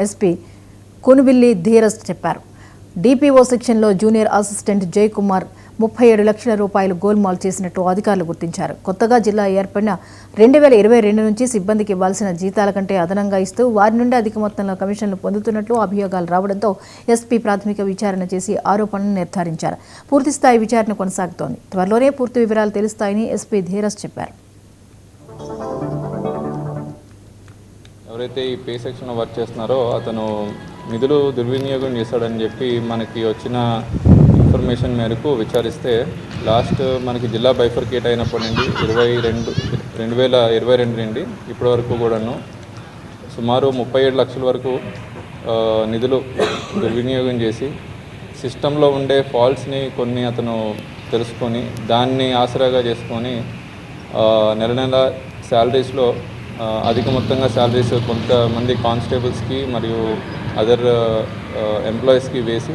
SP కొనుబిల్లి Dheeraj చెప్పారు. DPO సెక్షన్లో junior assistant Jayakumar 37 లక్షల రూపాయలు గోల్మాల్ చేసినట్టు అధికారులు గుర్తించారు. కొత్తగా జిల్లా ఏర్పడిన 2022 నుంచి సిబ్బందికి ఇవ్వాల్సిన జీతాల కంటే అదనంగా ఇస్తూ వారి నుండి అధిక మొత్తంలో కమిషన్లు పొందుతున్నట్లు అభియోగాలు రావడంతో ఎస్పీ ప్రాథమిక విచారణ చేసి ఆరోపణలను నిర్ధారించారు. పూర్తిస్థాయి విచారణ కొనసాగుతోంది. త్వరలోనే పూర్తి వివరాలు తెలుస్తాయని ఎస్పీ ధీరజ్ చెప్పారు. ఎవరైతే ఈ పే సెక్షన్లో వర్క్ చేస్తున్నారో అతను నిధులు దుర్వినియోగం చేశాడని చెప్పి మనకి వచ్చిన ఇన్ఫర్మేషన్ మేరకు విచారిస్తే లాస్ట్ మనకి జిల్లా బైఫర్కేట్ అయినప్పటి నుండి 2022 నుండి ఇప్పటి వరకు కూడాను సుమారు 37 లక్షల వరకు నిధులు దుర్వినియోగం చేసి సిస్టంలో ఉండే ఫాల్ట్స్ని కొన్ని అతను తెలుసుకొని దాన్ని ఆసరాగా చేసుకొని నెల నెల శాలరీస్లో అధిక మొత్తంగా శాలరీస్ కొంతమంది కానిస్టేబుల్స్కి మరియు అదర్ ఎంప్లాయీస్కి వేసి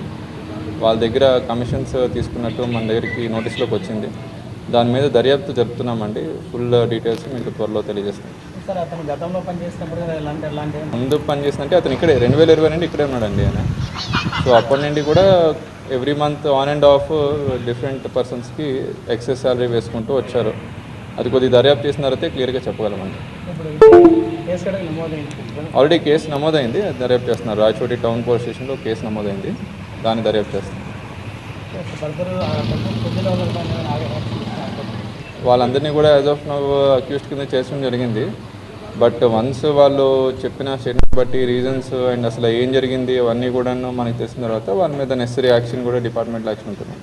వాళ్ళ దగ్గర కమిషన్స్ తీసుకున్నట్టు మన దగ్గరికి నోటీస్లోకి వచ్చింది. దాని మీద దర్యాప్తు జరుపుతున్నామండి. ఫుల్ డీటెయిల్స్ మీకు త్వరలో తెలియజేస్తాం. ముందు పనిచేస్తుంటే అతను ఇక్కడే 2020 నుండి ఇక్కడే ఉన్నాడండి ఆయన. సో అప్పటి నుండి కూడా every month on and off different పర్సన్స్కి ఎక్సెస్ శాలరీ వేసుకుంటూ వచ్చారు. అది కొద్దిగా దర్యాప్తు చేసిన తర్వాత క్లియర్గా చెప్పగలమండి. ఆల్రెడీ కేసు నమోదైంది, దర్యాప్తు చేస్తున్నారు. రాయచోటి టౌన్ పోలీస్ స్టేషన్లో కేసు నమోదైంది, దాన్ని దర్యాప్తు చేస్తున్నారు. వాళ్ళందరినీ కూడా యాజ్ ఆఫ్ నౌ అక్యూస్డ్ కింద చేసడం జరిగింది. బట్ వన్స్ వాళ్ళు చెప్పిన స్టేట్మెంట్ బట్టి రీజన్స్ అండ్ అసలు ఏం జరిగింది అవన్నీ కూడా మనకి తెలిసిన తర్వాత వాళ్ళ మీద నెసరీ యాక్షన్ కూడా డిపార్ట్మెంట్లో యాక్షన్ ఉంటుంది.